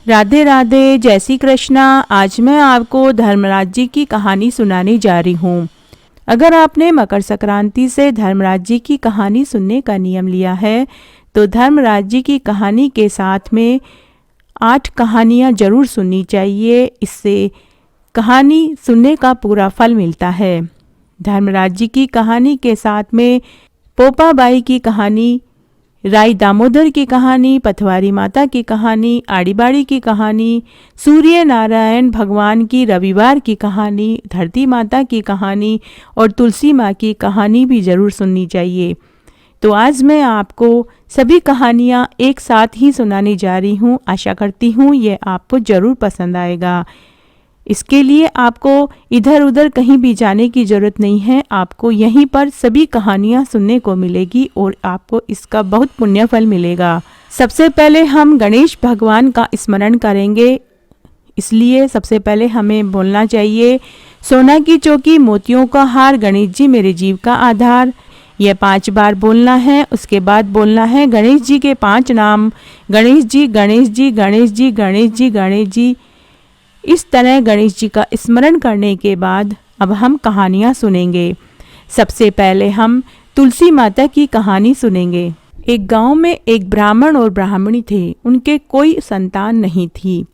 राधे राधे, जय श्री कृष्णा। आज मैं आपको धर्मराज जी की कहानी सुनाने जा रही हूँ। अगर आपने मकर संक्रांति से धर्मराज जी की कहानी सुनने का नियम लिया है तो धर्मराज जी की कहानी के साथ में 8 कहानियाँ जरूर सुननी चाहिए। इससे कहानी सुनने का पूरा फल मिलता है। धर्मराज जी की कहानी के साथ में पोपाबाई की कहानी, राई दामोदर की कहानी, पथवारी माता की कहानी, आड़ी बाड़ी की कहानी, सूर्य नारायण भगवान की रविवार की कहानी, धरती माता की कहानी और तुलसी माँ की कहानी भी ज़रूर सुननी चाहिए। तो आज मैं आपको सभी कहानियाँ एक साथ ही सुनाने जा रही हूँ। आशा करती हूँ ये आपको ज़रूर पसंद आएगा। इसके लिए आपको इधर उधर कहीं भी जाने की ज़रूरत नहीं है। आपको यहीं पर सभी कहानियाँ सुनने को मिलेगी और आपको इसका बहुत पुण्य फल मिलेगा। सबसे पहले हम गणेश भगवान का स्मरण करेंगे। इसलिए सबसे पहले हमें बोलना चाहिए, सोना की चौकी मोतियों का हार, गणेश जी मेरे जीव का आधार। यह 5 बार बोलना है। उसके बाद बोलना है गणेश जी के 5 नाम, गणेश जी गणेश जी गणेश जी गणेश जी गणेश जी। इस तरह गणेश जी का स्मरण करने के बाद अब हम कहानियाँ सुनेंगे। सबसे पहले हम तुलसी माता की कहानी सुनेंगे। एक गांव में एक ब्राह्मण और ब्राह्मणी थे। उनके कोई संतान नहीं थी।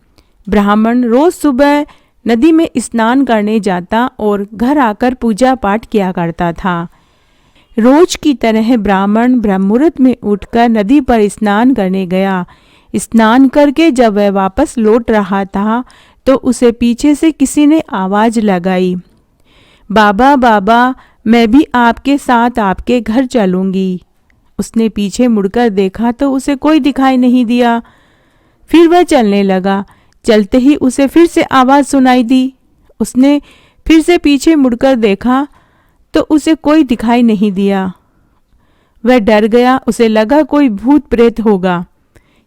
ब्राह्मण रोज सुबह नदी में स्नान करने जाता और घर आकर पूजा पाठ किया करता था। रोज की तरह ब्राह्मण ब्रह्ममुहूर्त में उठकर नदी पर स्नान करने गया। स्नान करके जब वह वापस लौट रहा था तो उसे पीछे से किसी ने आवाज लगाई, बाबा बाबा, मैं भी आपके साथ आपके घर चलूंगी। उसने पीछे मुड़कर देखा तो उसे कोई दिखाई नहीं दिया। फिर वह चलने लगा। चलते ही उसे फिर से आवाज सुनाई दी। उसने फिर से पीछे मुड़कर देखा तो उसे कोई दिखाई नहीं दिया। वह डर गया। उसे लगा कोई भूत प्रेत होगा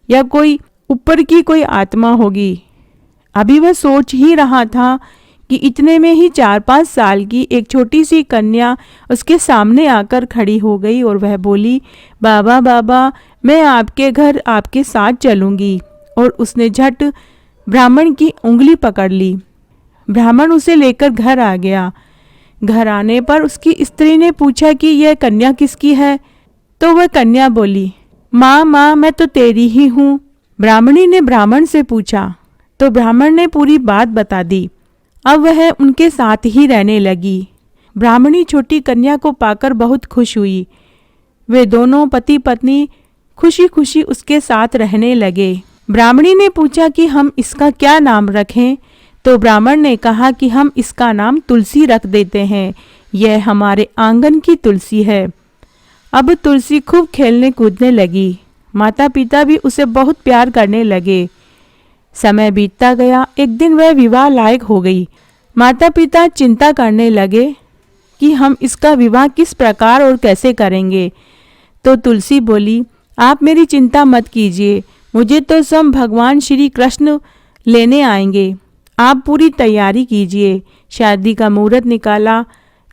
या कोई ऊपर की कोई आत्मा होगी। अभी वह सोच ही रहा था कि इतने में ही 4-5 साल की एक छोटी सी कन्या उसके सामने आकर खड़ी हो गई और वह बोली, बाबा बाबा, मैं आपके घर आपके साथ चलूंगी। और उसने झट ब्राह्मण की उंगली पकड़ ली। ब्राह्मण उसे लेकर घर आ गया। घर आने पर उसकी स्त्री ने पूछा कि यह कन्या किसकी है। तो वह कन्या बोली, माँ माँ, मैं तो तेरी ही हूँ। ब्राह्मणी ने ब्राह्मण से पूछा तो ब्राह्मण ने पूरी बात बता दी। अब वह उनके साथ ही रहने लगी। ब्राह्मणी छोटी कन्या को पाकर बहुत खुश हुई। वे दोनों पति पत्नी खुशी खुशी उसके साथ रहने लगे। ब्राह्मणी ने पूछा कि हम इसका क्या नाम रखें। तो ब्राह्मण ने कहा कि हम इसका नाम तुलसी रख देते हैं। यह हमारे आंगन की तुलसी है। अब तुलसी खूब खेलने कूदने लगी। माता पिता भी उसे बहुत प्यार करने लगे। समय बीतता गया। एक दिन वह विवाह लायक हो गई। माता पिता चिंता करने लगे कि हम इसका विवाह किस प्रकार और कैसे करेंगे। तो तुलसी बोली, आप मेरी चिंता मत कीजिए, मुझे तो स्वयं भगवान श्री कृष्ण लेने आएंगे। आप पूरी तैयारी कीजिए। शादी का मुहूर्त निकाला।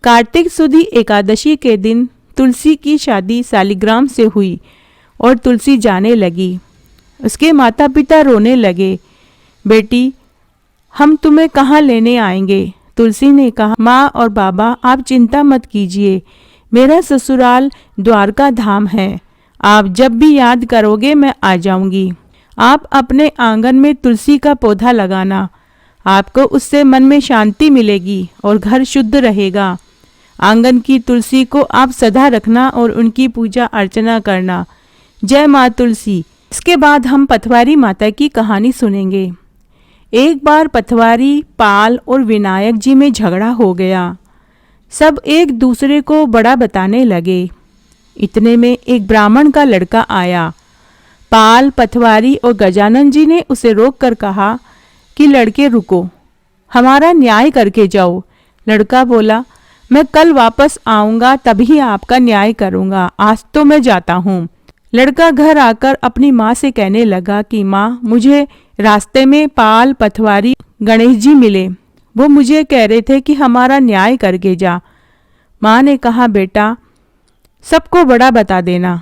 कार्तिक सुदी एकादशी के दिन तुलसी की शादी सालिग्राम से हुई और तुलसी जाने लगी। उसके माता पिता रोने लगे, बेटी, हम तुम्हें कहाँ लेने आएंगे। तुलसी ने कहा, माँ और बाबा, आप चिंता मत कीजिए, मेरा ससुराल द्वारका धाम है। आप जब भी याद करोगे मैं आ जाऊंगी। आप अपने आंगन में तुलसी का पौधा लगाना। आपको उससे मन में शांति मिलेगी और घर शुद्ध रहेगा। आंगन की तुलसी को आप सदा रखना और उनकी पूजा अर्चना करना। जय माँ तुलसी। इसके बाद हम पथवारी माता की कहानी सुनेंगे। एक बार पथवारी, पाल और विनायक जी में झगड़ा हो गया। सब एक दूसरे को बड़ा बताने लगे। इतने में एक ब्राह्मण का लड़का आया। पाल, पथवारी और गजानन जी ने उसे रोक कर कहा कि लड़के रुको, हमारा न्याय करके जाओ। लड़का बोला, मैं कल वापस आऊँगा तभी आपका न्याय करूँगा, आज तो मैं जाता हूँ। लड़का घर आकर अपनी माँ से कहने लगा कि माँ, मुझे रास्ते में पाल, पथवारी, गणेश जी मिले। वो मुझे कह रहे थे कि हमारा न्याय करके जा। माँ ने कहा, बेटा, सबको बड़ा बता देना।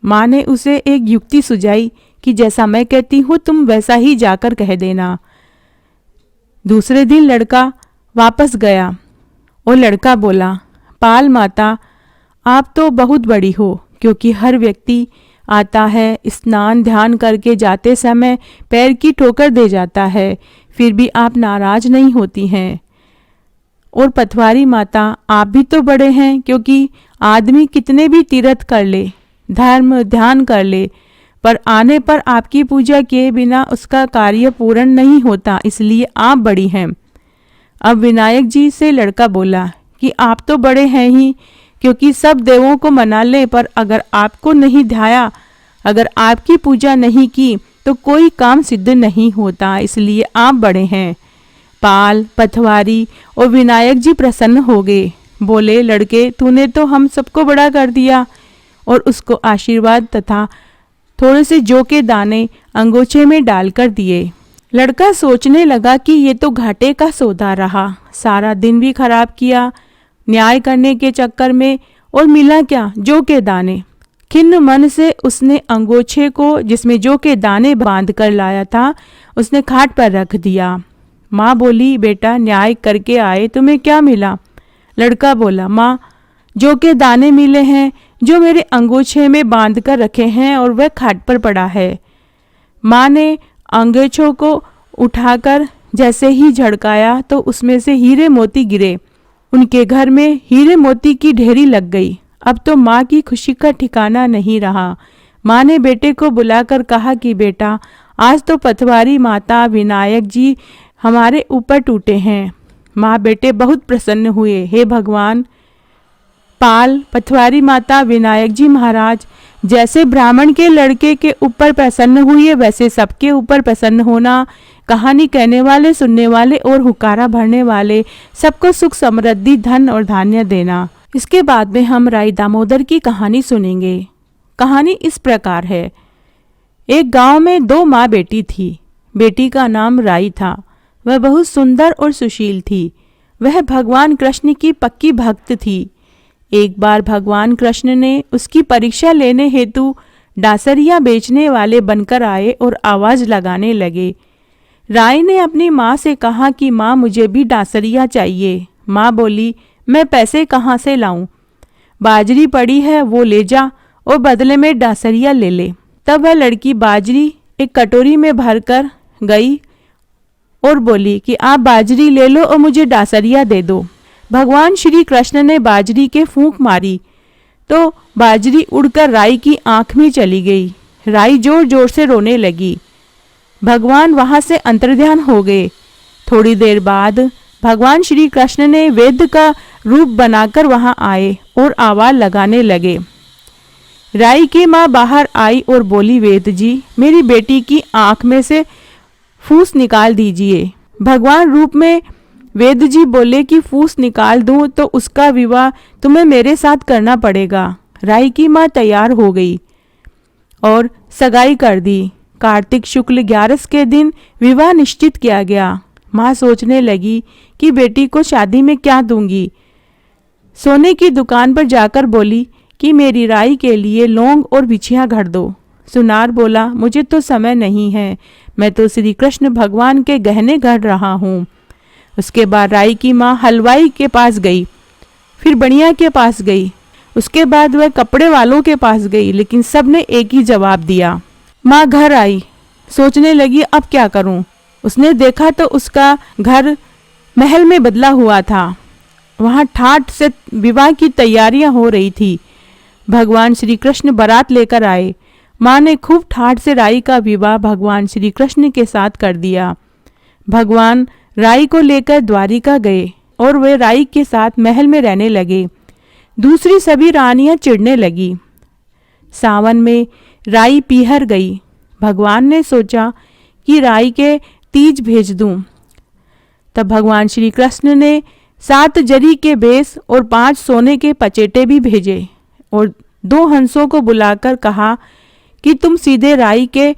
माँ ने उसे एक युक्ति सुझाई कि जैसा मैं कहती हूँ तुम वैसा ही जाकर कह देना। दूसरे दिन लड़का वापस गया और लड़का बोला, पाल माता आप तो बहुत बड़ी हो, क्योंकि हर व्यक्ति आता है, स्नान ध्यान करके जाते समय पैर की ठोकर दे जाता है, फिर भी आप नाराज नहीं होती हैं। और पथवारी माता आप भी तो बड़े हैं, क्योंकि आदमी कितने भी तीर्थ कर ले, धर्म ध्यान कर ले, पर आने पर आपकी पूजा किए बिना उसका कार्य पूर्ण नहीं होता, इसलिए आप बड़ी हैं। अब विनायक जी से लड़का बोला कि आप तो बड़े हैं ही, क्योंकि सब देवों को मना ले, पर अगर आपको नहीं ध्याया, अगर आपकी पूजा नहीं की तो कोई काम सिद्ध नहीं होता, इसलिए आप बड़े हैं। पाल, पथवारी और विनायक जी प्रसन्न हो गए। बोले, लड़के तूने तो हम सबको बड़ा कर दिया। और उसको आशीर्वाद तथा थोड़े से जौ के दाने अंगोछे में डालकर दिए। लड़का सोचने लगा कि ये तो घाटे का सौदा रहा, सारा दिन भी खराब किया न्याय करने के चक्कर में, और मिला क्या, जौ के दाने। खिन्न मन से उसने अंगोछे को, जिसमें जौ के दाने बांध कर लाया था, उसने खाट पर रख दिया। माँ बोली, बेटा न्याय करके आए, तुम्हें क्या मिला? लड़का बोला, माँ जौ के दाने मिले हैं, जो मेरे अंगोछे में बांध कर रखे हैं, और वह खाट पर पड़ा है। माँ ने अंगोछों को उठाकर जैसे ही झड़काया तो उसमें से हीरे मोती गिरे। उनके घर में हीरे मोती की ढेरी लग गई। अब तो माँ की खुशी का ठिकाना नहीं रहा। माँ ने बेटे को बुलाकर कहा कि बेटा, आज तो पथवारी माता, विनायक जी हमारे ऊपर टूटे हैं। माँ बेटे बहुत प्रसन्न हुए। हे भगवान, पाल, पथवारी माता, विनायक जी महाराज, जैसे ब्राह्मण के लड़के के ऊपर प्रसन्न हुए, वैसे सबके ऊपर प्रसन्न होना। कहानी कहने वाले, सुनने वाले और हुकारा भरने वाले सबको सुख समृद्धि, धन और धान्य देना। इसके बाद में हम राई दामोदर की कहानी सुनेंगे। कहानी इस प्रकार है। एक गांव में 2 माँ बेटी थी। बेटी का नाम राई था। वह बहुत सुंदर और सुशील थी। वह भगवान कृष्ण की पक्की भक्त थी। एक बार भगवान कृष्ण ने उसकी परीक्षा लेने हेतु डासरिया बेचने वाले बनकर आए और आवाज लगाने लगे। राई ने अपनी माँ से कहा कि माँ, मुझे भी डासरिया चाहिए। माँ बोली, मैं पैसे कहाँ से लाऊं? बाजरी पड़ी है, वो ले जा और बदले में डासरिया ले ले। तब वह लड़की बाजरी एक कटोरी में भरकर गई और बोली कि आप बाजरी ले लो और मुझे डासरिया दे दो। भगवान श्री कृष्ण ने बाजरी के फूंक मारी तो बाजरी उड़कर राई की आंख में चली गई। राई जोर जोर से रोने लगी। भगवान वहां से अंतर्ध्यान हो गए। थोड़ी देर बाद भगवान श्री कृष्ण ने वेद का रूप बनाकर वहां आए और आवाज लगाने लगे। राई की माँ बाहर आई और बोली, वेद जी, मेरी बेटी की आंख में से फूस निकाल दीजिए। भगवान रूप में वेद जी बोले कि फूस निकाल दूं तो उसका विवाह तुम्हें मेरे साथ करना पड़ेगा। राई की माँ तैयार हो गई और सगाई कर दी। कार्तिक शुक्ल 11 के दिन विवाह निश्चित किया गया। माँ सोचने लगी कि बेटी को शादी में क्या दूंगी। सोने की दुकान पर जाकर बोली कि मेरी राई के लिए लौंग और बिछिया घड़ दो। सुनार बोला, मुझे तो समय नहीं है, मैं तो श्री कृष्ण भगवान के गहने गढ़ रहा हूँ। उसके बाद राई की माँ हलवाई के पास गई, फिर बनिया के पास गई, उसके बाद वह कपड़े वालों के पास गई, लेकिन सबने एक ही जवाब दिया। माँ घर आई, सोचने लगी अब क्या करूं। उसने देखा तो उसका घर महल में बदला हुआ था। वहां ठाठ से विवाह की तैयारियां हो रही थी। भगवान श्री कृष्ण बारात लेकर आए। माँ ने खूब ठाठ से राई का विवाह भगवान श्री कृष्ण के साथ कर दिया। भगवान राई को लेकर द्वारिका गए और वे राई के साथ महल में रहने लगे। दूसरी सभी रानियां चिढ़ने लगी। सावन में राई पीहर गई। भगवान ने सोचा कि राई के तीज भेज दूं। तब भगवान श्री कृष्ण ने 7 जरी के बेस और 5 सोने के पचेटे भी भेजे और 2 हंसों को बुलाकर कहा कि तुम सीधे राई के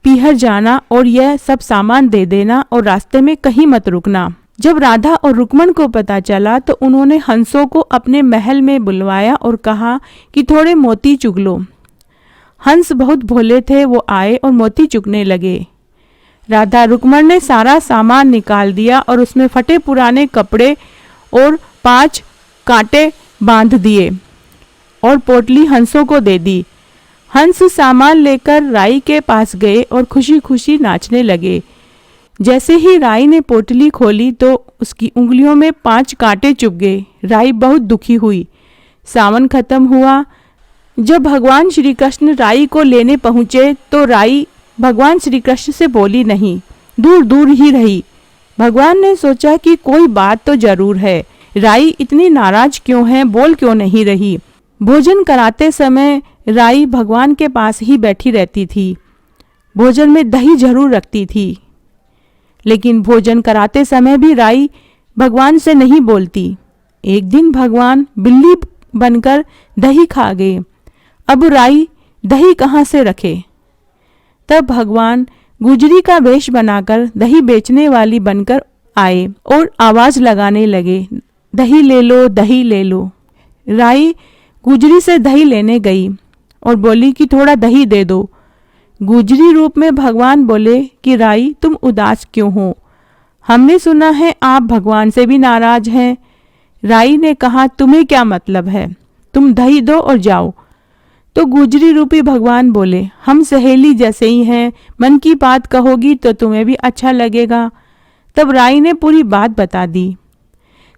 पीहर जाना और यह सब सामान दे देना और रास्ते में कहीं मत रुकना। जब राधा और रुक्मण को पता चला तो उन्होंने हंसों को अपने महल में बुलवाया और कहा कि थोड़े मोती चुग लो। हंस बहुत भोले थे, वो आए और मोती चुगने लगे। राधा रुक्मण ने सारा सामान निकाल दिया और उसमें फटे पुराने कपड़े और 5 कांटे बांध दिए और पोटली हंसों को दे दी। हंस सामान लेकर राई के पास गए और खुशी खुशी नाचने लगे। जैसे ही राई ने पोटली खोली तो उसकी उंगलियों में 5 कांटे चुभ गए। राई बहुत दुखी हुई। सावन खत्म हुआ। जब भगवान श्री कृष्ण राई को लेने पहुंचे तो राई भगवान श्री कृष्ण से बोली नहीं, दूर दूर ही रही। भगवान ने सोचा कि कोई बात तो जरूर है, राई इतनी नाराज क्यों है, बोल क्यों नहीं रही। भोजन कराते समय राई भगवान के पास ही बैठी रहती थी। भोजन में दही जरूर रखती थी, लेकिन भोजन कराते समय भी राई भगवान से नहीं बोलती। एक दिन भगवान बिल्ली बनकर दही खा गए। अब राई दही कहाँ से रखे। तब भगवान गुजरी का वेश बनाकर दही बेचने वाली बनकर आए और आवाज लगाने लगे, दही ले लो, दही ले लो। राई गुजरी से दही लेने गई और बोली कि थोड़ा दही दे दो। गुजरी रूप में भगवान बोले कि राई तुम उदास क्यों हो, हमने सुना है आप भगवान से भी नाराज हैं। राई ने कहा, तुम्हें क्या मतलब है, तुम दही दो और जाओ। तो गुजरी रूपी भगवान बोले, हम सहेली जैसे ही हैं, मन की बात कहोगी तो तुम्हें भी अच्छा लगेगा। तब राई ने पूरी बात बता दी।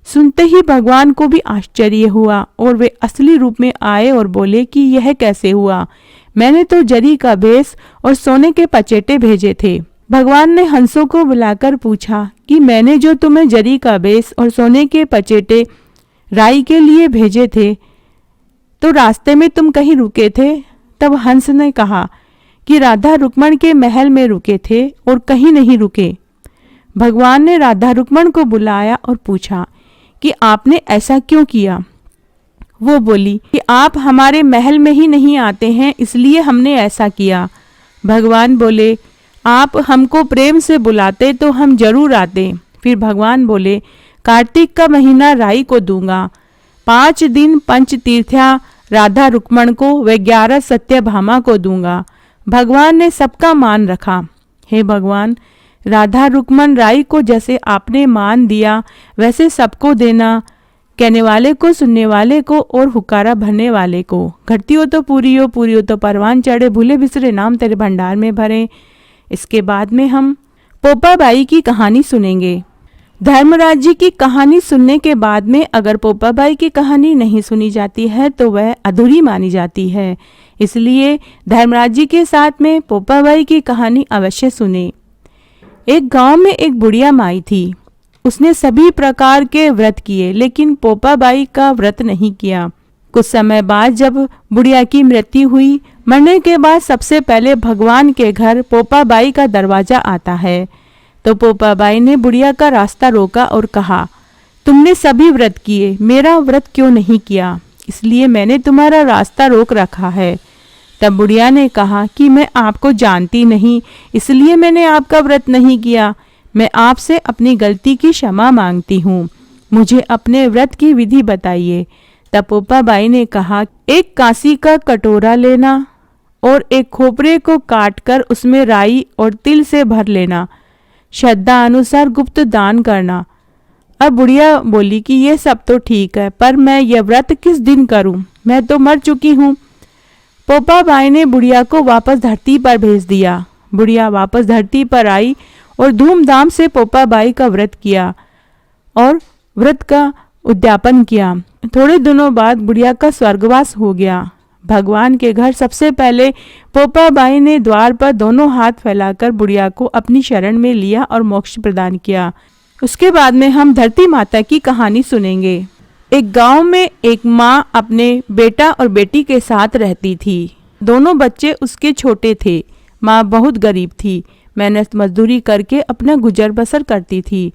सुनते ही भगवान को भी आश्चर्य हुआ और वे असली रूप में आए और बोले कि यह कैसे हुआ, मैंने तो जरी का भेस और सोने के पचेटे भेजे थे। भगवान ने हंसों को बुलाकर पूछा कि मैंने जो तुम्हें जरी का भेस और सोने के पचेटे राई के लिए भेजे थे, तो रास्ते में तुम कहीं रुके थे। तब हंस ने कहा कि राधा रुक्मण के महल में रुके थे और कहीं नहीं रुके। भगवान ने राधा रुक्मण को बुलाया और पूछा कि आपने ऐसा क्यों किया। वो बोली कि आप हमारे महल में ही नहीं आते हैं, इसलिए हमने ऐसा किया। भगवान बोले, आप हमको प्रेम से बुलाते तो हम जरूर आते। फिर भगवान बोले, कार्तिक का महीना राई को दूंगा, 5 दिन पंच तीर्थया राधा रुक्मण को व 11 सत्यभामा को दूंगा। भगवान ने सबका मान रखा। हे भगवान, राधा रुक्मण राई को जैसे आपने मान दिया वैसे सबको देना, कहने वाले को, सुनने वाले को और हुकारा भरने वाले को। घटती हो तो पूरी हो तो परवान चढ़े, भूले बिसरे नाम तेरे भंडार में भरे। इसके बाद में हम पोपाबाई की कहानी सुनेंगे। धर्मराज जी की कहानी सुनने के बाद में अगर पोपाबाई की कहानी नहीं सुनी जाती है तो वह अधूरी मानी जाती है, इसलिए धर्मराज जी के साथ में पोपाबाई की कहानी अवश्य सुने। एक गांव में एक बुढ़िया माई थी। उसने सभी प्रकार के व्रत किए, लेकिन पोपाबाई का व्रत नहीं किया। कुछ समय बाद जब बुढ़िया की मृत्यु हुई, मरने के बाद सबसे पहले भगवान के घर पोपाबाई का दरवाजा आता है। तो पोपाबाई ने बुढ़िया का रास्ता रोका और कहा, तुमने सभी व्रत किए, मेरा व्रत क्यों नहीं किया, इसलिए मैंने तुम्हारा रास्ता रोक रखा है। तब बुढ़िया ने कहा कि मैं आपको जानती नहीं, इसलिए मैंने आपका व्रत नहीं किया। मैं आपसे अपनी गलती की क्षमा मांगती हूँ, मुझे अपने व्रत की विधि बताइए। तब पोपाबाई ने कहा, एक कांसी का कटोरा लेना और एक खोपरे को काटकर उसमें राई और तिल से भर लेना, श्रद्धा अनुसार गुप्त दान करना। अब बुढ़िया बोली कि ये सब तो ठीक है, पर मैं यह व्रत किस दिन करूं, मैं तो मर चुकी हूँ। पोपाबाई ने बुढ़िया को वापस धरती पर भेज दिया। बुढ़िया वापस धरती पर आई और धूमधाम से पोपाबाई का व्रत किया और व्रत का उद्यापन किया। थोड़े दिनों बाद बुढ़िया का स्वर्गवास हो गया। भगवान के घर सबसे पहले पोपाबाई ने द्वार पर दोनों हाथ फैलाकर बुढ़िया को अपनी शरण में लिया और मोक्ष प्रदान किया। उसके बाद में हम धरती माता की कहानी सुनेंगे। एक गांव में एक माँ अपने बेटा और बेटी के साथ रहती थी। दोनों बच्चे उसके छोटे थे। माँ बहुत गरीब थी, मेहनत मजदूरी करके अपना गुजर बसर करती थी।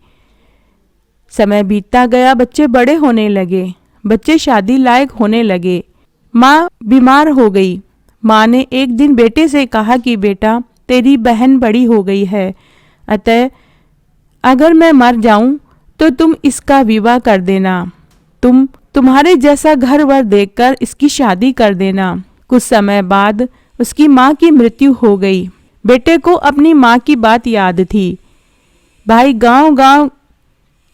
समय बीतता गया, बच्चे बड़े होने लगे, बच्चे शादी लायक होने लगे। माँ बीमार हो गई। माँ ने एक दिन बेटे से कहा कि बेटा, तेरी बहन बड़ी हो गई है, अतः अगर मैं मर जाऊं तो तुम इसका विवाह कर देना। तुम्हारे जैसा घर वर देखकर इसकी शादी कर देना। कुछ समय बाद उसकी माँ की मृत्यु हो गई। बेटे को अपनी माँ की बात याद थी। भाई गांव-गांव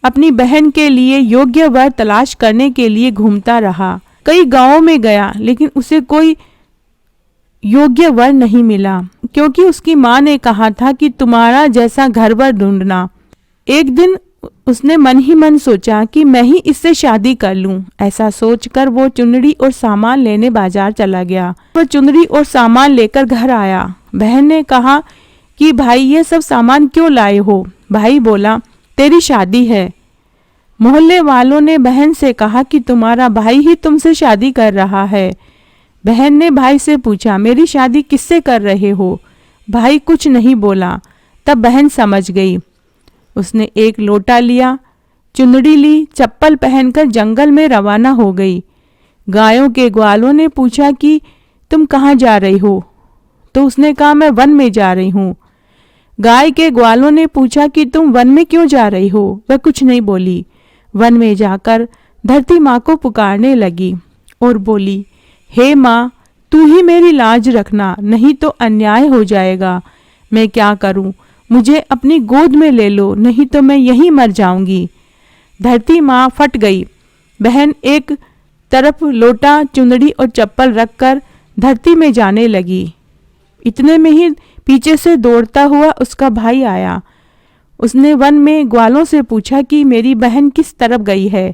अपनी बहन के लिए योग्य वर तलाश करने के लिए घूमता रहा। कई गांवों में गया लेकिन उसे कोई योग्य वर नहीं मिला, क्योंकि उसकी माँ ने कहा था कि तुम्हारा जैसा घरवर ढूंढना। एक दिन उसने मन ही मन सोचा कि मैं ही इससे शादी कर लूं। ऐसा सोचकर वो चुनरी और सामान लेने बाजार चला गया। वह चुनरी और सामान लेकर घर आया। बहन ने कहा कि भाई ये सब सामान क्यों लाए हो? भाई बोला, तेरी शादी है। मोहल्ले वालों ने बहन से कहा कि तुम्हारा भाई ही तुमसे शादी कर रहा है। बहन ने भाई से पूछा, मेरी शादी किससे कर रहे हो? भाई कुछ नहीं बोला। तब बहन समझ गई। उसने एक लोटा लिया, चुनरी ली, चप्पल पहनकर जंगल में रवाना हो गई। गायों के ग्वालों ने पूछा कि तुम कहाँ जा रही हो? तो उसने कहा, मैं वन में जा रही हूँ। गाय के ग्वालों ने पूछा कि तुम वन में क्यों जा रही हो? वह कुछ नहीं बोली। वन में जाकर धरती माँ को पुकारने लगी और बोली, हे माँ, तू ही मेरी लाज रखना, नहीं तो अन्याय हो जाएगा। मैं क्या करूं? मुझे अपनी गोद में ले लो, नहीं तो मैं यहीं मर जाऊंगी। धरती माँ फट गई। बहन एक तरफ लोटा, चुनरी और चप्पल रखकर धरती में जाने लगी। इतने में ही पीछे से दौड़ता हुआ उसका भाई आया। उसने वन में ग्वालों से पूछा कि मेरी बहन किस तरफ गई है?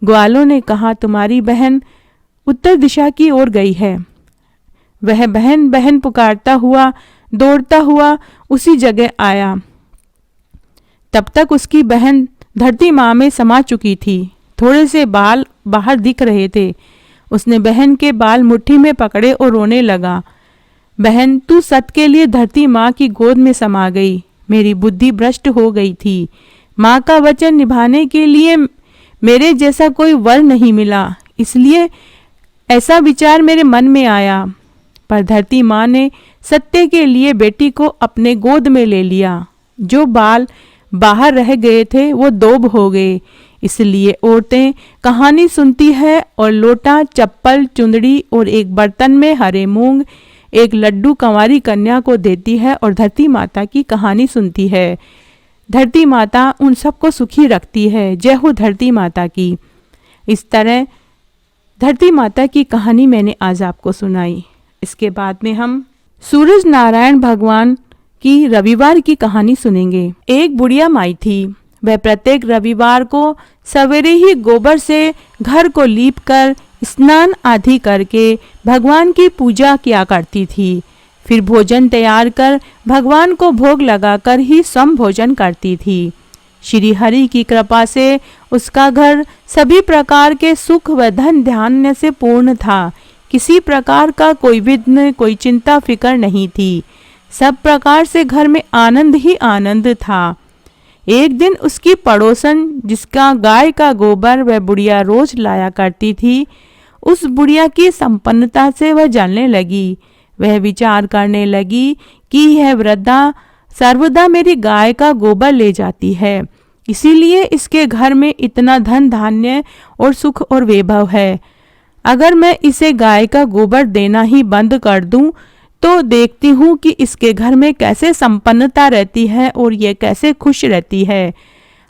ग्वालों ने कहा, तुम्हारी बहन उत्तर दिशा की ओर गई है। वह बहन बहन पुकारता हुआ दौड़ता हुआ उसी जगह आया। तब तक उसकी बहन धरती माँ में समा चुकी थी। थोड़े से बाल बाहर दिख रहे थे। उसने बहन के बाल मुट्ठी में पकड़े और रोने लगा। बहन, तू सत के लिए धरती माँ की गोद में समा गई। मेरी बुद्धि भ्रष्ट हो गई थी। माँ का वचन निभाने के लिए मेरे जैसा कोई वर नहीं मिला, इसलिए ऐसा विचार मेरे मन में आया। पर धरती माँ ने सत्य के लिए बेटी को अपने गोद में ले लिया। जो बाल बाहर रह गए थे वो दोब हो गए। इसलिए औरतें कहानी सुनती है और लोटा, चप्पल, चुंदड़ी और एक बर्तन में हरे मूंग, एक लड्डू कंवारी कन्या को देती है और धरती माता की कहानी सुनती है। धरती माता उन सबको सुखी रखती है। जय हो धरती माता की। इस तरह धरती माता की कहानी मैंने आज आपको सुनाई। इसके बाद में हम सूरज नारायण भगवान की रविवार की कहानी सुनेंगे। एक बुढ़िया माई थी। वह प्रत्येक रविवार को सवेरे ही गोबर से घर को लीपकर स्नान आदि करके भगवान की पूजा किया करती थी। फिर भोजन तैयार कर भगवान को भोग लगाकर ही स्वयं भोजन करती थी। श्री हरि की कृपा से उसका घर सभी प्रकार के सुख व धन धान्य से पूर्ण था। किसी प्रकार का कोई विघ्न, कोई चिंता फिकर नहीं थी। सब प्रकार से घर में आनंद ही आनंद था। एक दिन उसकी पड़ोसन, जिसका गाय का गोबर वह बुढ़िया रोज लाया करती थी, उस बुढ़िया की संपन्नता से वह जानने लगी। वह विचार करने लगी कि यह वृद्धा सर्वदा मेरी गाय का गोबर ले जाती है, इसीलिए इसके घर में इतना धन धान्य और सुख और वैभव है। अगर मैं इसे गाय का गोबर देना ही बंद कर दूं, तो देखती हूँ कि इसके घर में कैसे संपन्नता रहती है और ये कैसे खुश रहती है।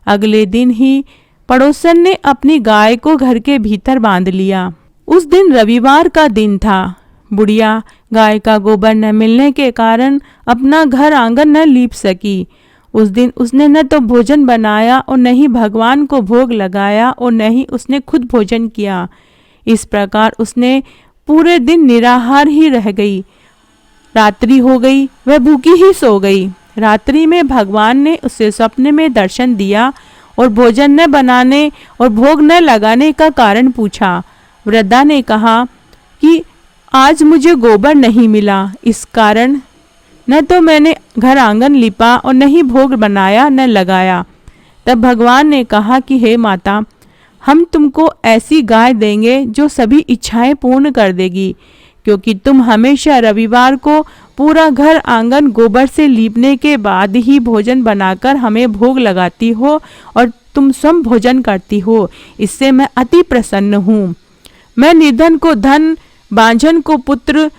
अगले दिन ही पड़ोसन ने अपनी गाय को घर के भीतर बांध लिया। उस दिन रविवार का दिन था। बुढ़िया गाय का गोबर न मिलने के कारण अपना घर आंगन न लीप सकी। उस दिन उसने न तो भोजन बनाया और न ही भगवान को भोग लगाया और न ही उसने खुद भोजन किया। इस प्रकार उसने पूरे दिन निराहार ही रह गई। रात्रि हो गई, वह भूखी ही सो गई। रात्रि में भगवान ने उसे सपने में दर्शन दिया और भोजन न बनाने और भोग न लगाने का कारण पूछा। वृद्धा ने कहा कि आज मुझे गोबर नहीं मिला, इस कारण न तो मैंने घर आंगन लिपा और न ही भोग बनाया न लगाया। तब भगवान ने कहा कि हे माता, हम तुमको ऐसी गाय देंगे जो सभी इच्छाएं पूर्ण कर देगी, क्योंकि तुम हमेशा रविवार को पूरा घर आंगन गोबर से लीपने के बाद ही भोजन बनाकर हमें भोग लगाती हो और तुम स्वयं भोजन करती हो। इससे मैं अति प्रसन्न हूँ। मैं निर्धन को धन, बांझन को पुत्र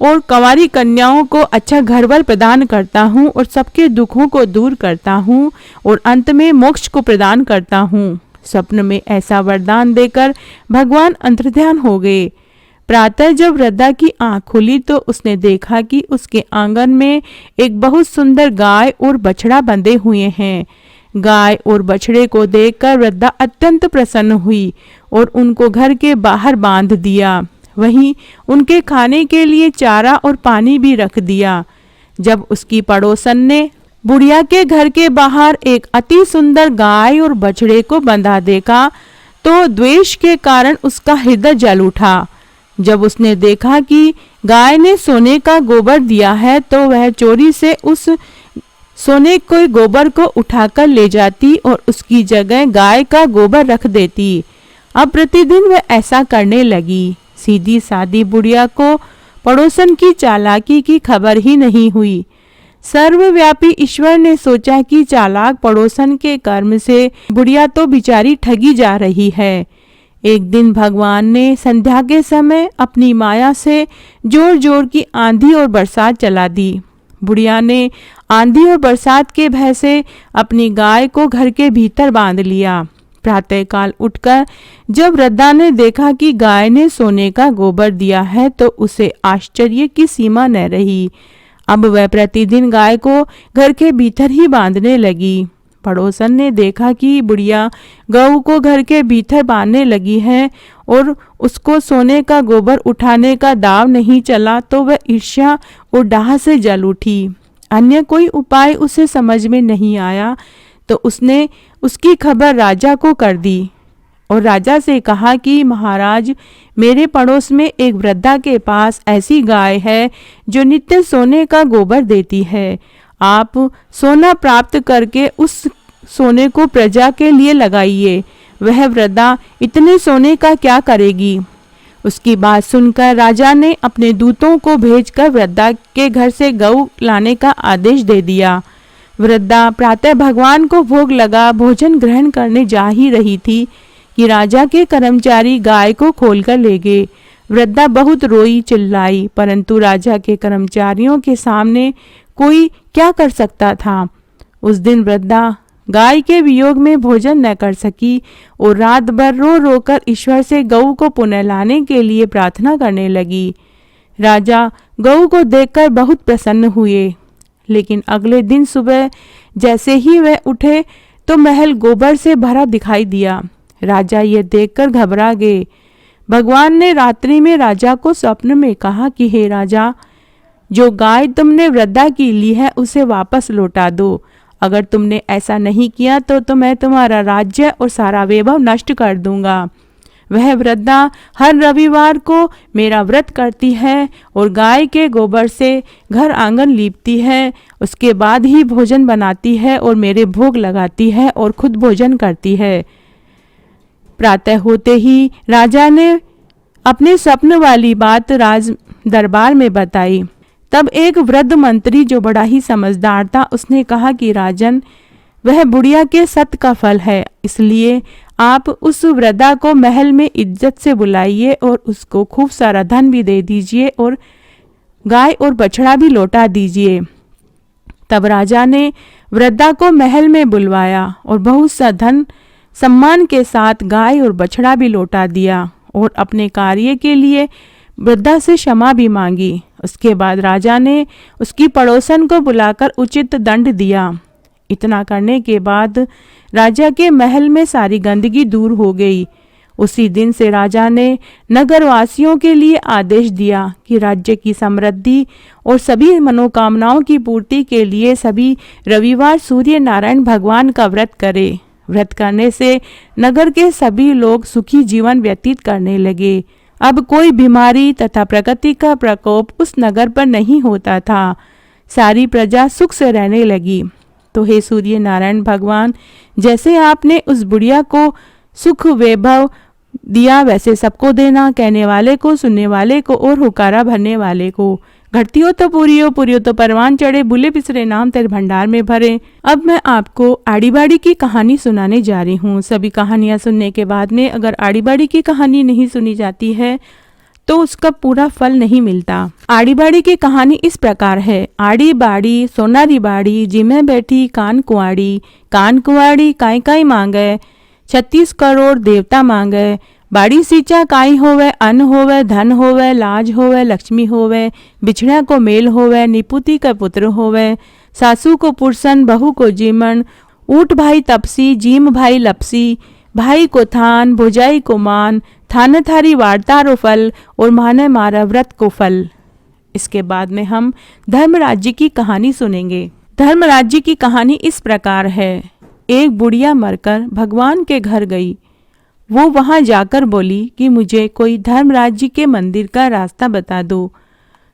और कंवारी कन्याओं को अच्छा घरवर प्रदान करता हूँ और सबके दुखों को दूर करता हूँ और अंत में मोक्ष को प्रदान करता हूँ। स्वप्न में ऐसा वरदान देकर भगवान अंतर्ध्यान हो गए। प्रातः जब वृद्धा की आंख खुली तो उसने देखा कि उसके आंगन में एक बहुत सुंदर गाय और बछड़ा बंधे हुए हैं। गाय और बछड़े को देखकर वृद्धा अत्यंत प्रसन्न हुई और उनको घर के बाहर बांध दिया। वहीं उनके खाने के लिए चारा और पानी भी रख दिया। जब उसकी पड़ोसन ने बुढ़िया के घर के बाहर एक अति सुंदर गाय और बछड़े को बंधा देखा तो द्वेष के कारण उसका हृदय जल उठा। जब उसने देखा कि गाय ने सोने का गोबर दिया है तो वह चोरी से उस सोने के गोबर को उठाकर ले जाती और उसकी जगह गाय का गोबर रख देती। अब प्रतिदिन वह ऐसा करने लगी। सीधी सादी बुढ़िया को पड़ोसन की चालाकी की खबर ही नहीं हुई। सर्वव्यापी ईश्वर ने सोचा कि चालाक पड़ोसन के कर्म से बुढ़िया तो बेचारी ठगी जा रही है। एक दिन भगवान ने संध्या के समय अपनी माया से जोर जोर की आंधी और बरसात चला दी। बुढ़िया ने आंधी और बरसात के भय से अपनी गाय को घर के भीतर बांध लिया। प्रातःकाल उठकर जब वृद्धा ने देखा कि गाय ने सोने का गोबर दिया है तो उसे आश्चर्य की सीमा न रही। अब वह प्रतिदिन गाय को घर के भीतर ही बांधने लगी। पड़ोसन ने देखा कि बुढ़िया गऊ को घर के भीतर बांधने लगी है और उसको सोने का गोबर उठाने का दाव नहीं चला तो वह ईर्ष्या और डाह से जल उठी। अन्य कोई उपाय उसे समझ में नहीं आया तो उसने उसकी खबर राजा को कर दी और राजा से कहा कि महाराज, मेरे पड़ोस में एक वृद्धा के पास ऐसी गाय है जो नित्य सोने का गोबर देती है। आप सोना प्राप्त करके उस सोने को प्रजा के लिए लगाइए। वह वृद्धा इतने सोने का क्या करेगी? उसकी बात सुनकर राजा ने अपने दूतों को भेजकर वृद्धा के घर से गऊ लाने का आदेश दे दिया। वृद्धा प्रातः भगवान को भोग लगा भोजन ग्रहण करने जा ही रही थी कि राजा के कर्मचारी गाय को खोलकर ले गए। वृद्धा बहुत रोई चिल्लाई, परंतु राजा के कर्मचारियों के सामने कोई क्या कर सकता था। उस दिन वृद्धा गाय के वियोग में भोजन न कर सकी और रात भर रो रोकर ईश्वर से गऊ को पुनः लाने के लिए प्रार्थना करने लगी। राजा गऊ को देखकर बहुत प्रसन्न हुए, लेकिन अगले दिन सुबह जैसे ही वह उठे तो महल गोबर से भरा दिखाई दिया। राजा ये देखकर घबरा गए। भगवान ने रात्रि में राजा को स्वप्न में कहा कि हे राजा, जो गाय तुमने वृद्धा की ली है उसे वापस लौटा दो। अगर तुमने ऐसा नहीं किया तो मैं तुम्हारा राज्य और सारा वैभव नष्ट कर दूंगा। वह वृद्धा हर रविवार को मेरा व्रत करती है और गाय के गोबर से घर आंगन लीपती है। उसके बाद ही भोजन बनाती है और मेरे भोग लगाती है और खुद भोजन करती है। प्रातः होते ही राजा ने अपने स्वप्न वाली बात राज दरबार में बताई। तब एक वृद्ध मंत्री जो बड़ा ही समझदार था, उसने कहा कि राजन, वह बुढ़िया के सत का फल है, इसलिए आप उस वृद्धा को महल में इज्जत से बुलाइए और उसको खूब सारा धन भी दे दीजिए और गाय और बछड़ा भी लौटा दीजिए। तब राजा ने वृद्धा को महल में बुलवाया और बहुत सा धन सम्मान के साथ गाय और बछड़ा भी लौटा दिया और अपने कार्य के लिए वृद्धा से क्षमा भी मांगी। उसके बाद राजा ने उसकी पड़ोसन को बुलाकर उचित दंड दिया। इतना करने के बाद राजा के महल में सारी गंदगी दूर हो गई। उसी दिन से राजा ने नगरवासियों के लिए आदेश दिया कि राज्य की समृद्धि और सभी मनोकामनाओं की पूर्ति के लिए सभी रविवार सूर्य नारायण भगवान का व्रत करें। व्रत करने से नगर के सभी लोग सुखी जीवन व्यतीत करने लगे। अब कोई बीमारी तथा प्रकृति का प्रकोप उस नगर पर नहीं होता था। सारी प्रजा सुख से रहने लगी। तो हे सूर्य नारायण भगवान, जैसे आपने उस बुढ़िया को सुख वैभव दिया वैसे सबको देना, कहने वाले को, सुनने वाले को और हुकारा भरने वाले को। घटती हो तो पूरी हो, पूरी हो तो परवान चढ़े, भूले पिसरे नाम तेरे भंडार में भरे। अब मैं आपको आड़ी बाड़ी की कहानी सुनाने जा रही हूँ। सभी कहानियाँ सुनने के बाद में अगर आड़ी बाड़ी की कहानी नहीं सुनी जाती है तो उसका पूरा फल नहीं मिलता। आड़ी बाड़ी की कहानी इस प्रकार है। आड़ी बाड़ी सोनारी बाड़ी, जिमे बैठी कान कुंवाड़ी काई काई मांगे, 36 करोड़ देवता मांगे। बाड़ी सींचा काई होवे, अन्न होवे, धन होवे, लाज होवे, लक्ष्मी होवे, बिछड़ा को मेल होवे, निपुति का पुत्र होवे, सासू को पुरसन, बहू को जीमन, ऊट भाई तपसी, जीम भाई लपसी, भाई को थान, भुजाई को मान, थान थारी वार्तारो फल, और माने मारा व्रत को फल। इसके बाद में हम धर्मराज्य की कहानी सुनेंगे। धर्मराज्य की कहानी इस प्रकार है। एक बुढ़िया मरकर भगवान के घर गई। वो वहां जाकर बोली कि मुझे कोई धर्मराज्य के मंदिर का रास्ता बता दो।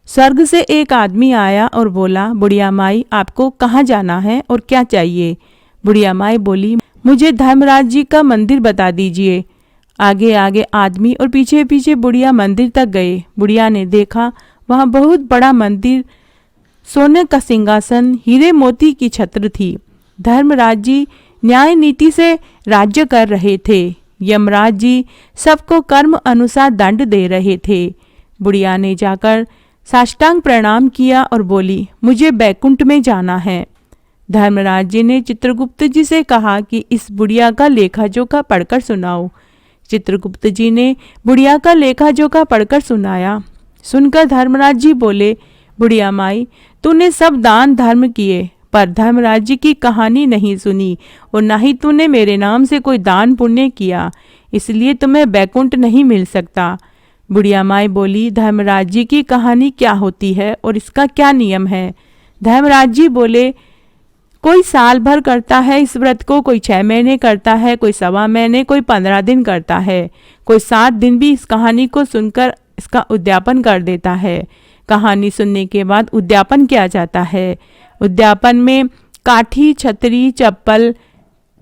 स्वर्ग से एक आदमी आया और बोला, बुढ़िया माई आपको कहाँ जाना है और क्या चाहिए? बुढ़िया माई बोली, मुझे धर्मराज्य का मंदिर बता दीजिए। आगे आगे आदमी और पीछे पीछे बुढ़िया मंदिर तक गए। बुढ़िया ने देखा वहाँ बहुत बड़ा मंदिर, सोने का सिंहासन, हीरे मोती की छत्र थी। धर्मराज जी न्याय नीति से राज्य कर रहे थे। यमराज जी सबको कर्म अनुसार दंड दे रहे थे। बुढ़िया ने जाकर साष्टांग प्रणाम किया और बोली, मुझे बैकुंठ में जाना है। धर्मराज जी ने चित्रगुप्त जी से कहा कि इस बुढ़िया का लेखा जोखा पढ़कर सुनाओ। चित्रगुप्त जी ने बुढ़िया का लेखा जोखा पढ़कर सुनाया। सुनकर धर्मराज जी बोले, बुढ़िया माई तूने सब दान धर्म किए, पर धर्मराज्य की कहानी नहीं सुनी और न ही तूने मेरे नाम से कोई दान पुण्य किया, इसलिए तुम्हें बैकुंठ नहीं मिल सकता। बुढ़िया माई बोली, धर्मराज्य की कहानी क्या होती है और इसका क्या नियम है? धर्मराज जी बोले, कोई साल भर करता है इस व्रत को, कोई 6 महीने करता है, कोई 1.25 महीने, कोई 15 दिन करता है, कोई 7 दिन भी इस कहानी को सुनकर इसका उद्यापन कर देता है। कहानी सुनने के बाद उद्यापन किया जाता है। उद्यापन में काठी, छतरी, चप्पल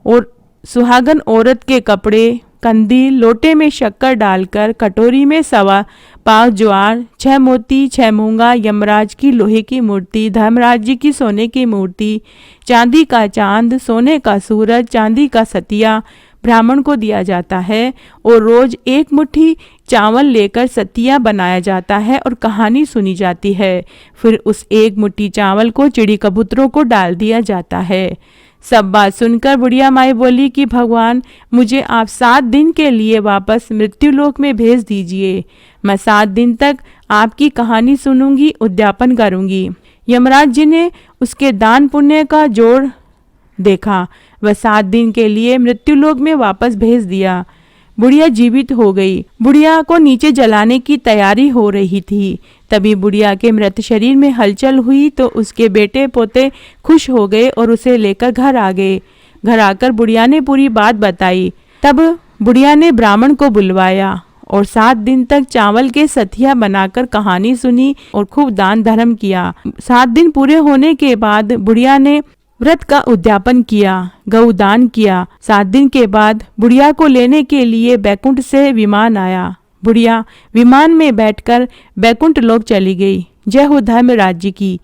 और सुहागन औरत के कपड़े, कंदील, लोटे में शक्कर डालकर, कटोरी में 1.25 पाव ज्वार, 6 मोती, 6 मूंगा, यमराज की लोहे की मूर्ति, धर्मराज जी की सोने की मूर्ति, चांदी का चांद, सोने का सूरज, चांदी का सतिया ब्राह्मण को दिया जाता है और रोज 1 मुट्ठी चावल लेकर सतिया बनाया जाता है और कहानी सुनी जाती है। फिर उस 1 मुट्ठी चावल को चिड़ी कबूतरों को डाल दिया जाता है। सब बात सुनकर बुढ़िया माई बोली कि भगवान मुझे आप 7 दिन के लिए वापस मृत्युलोक में भेज दीजिए। मैं 7 दिन तक आपकी कहानी सुनूंगी, उद्यापन करूंगी। यमराज जी ने उसके दान पुण्य का जोड़ देखा। वह 7 दिन के लिए मृत्युलोक में वापस भेज दिया। बुढ़िया जीवित हो गई। बुढ़िया को नीचे जलाने की तैयारी हो रही थी। तभी बुढ़िया के मृत शरीर में हलचल हुई तो उसके बेटे पोते खुश हो गए और उसे लेकर घर आ गए। घर आकर बुढ़िया ने पूरी बात बताई। तब बुढ़िया ने ब्राह्मण को बुलवाया और 7 दिन तक चावल के सथिया बनाकर कहानी सुनी और खूब दान धर्म किया। 7 दिन पूरे होने के बाद बुढ़िया ने व्रत का उद्यापन किया, गौदान किया। 7 दिन के बाद बुढ़िया को लेने के लिए बैकुंठ से विमान आया। बुढ़िया विमान में बैठकर बैकुंठ लोक चली गई। जय हो धर्मराज्य की।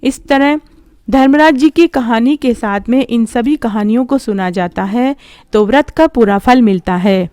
इस तरह धर्मराज्य की कहानी के साथ में इन सभी कहानियों को सुना जाता है तो व्रत का पूरा फल मिलता है।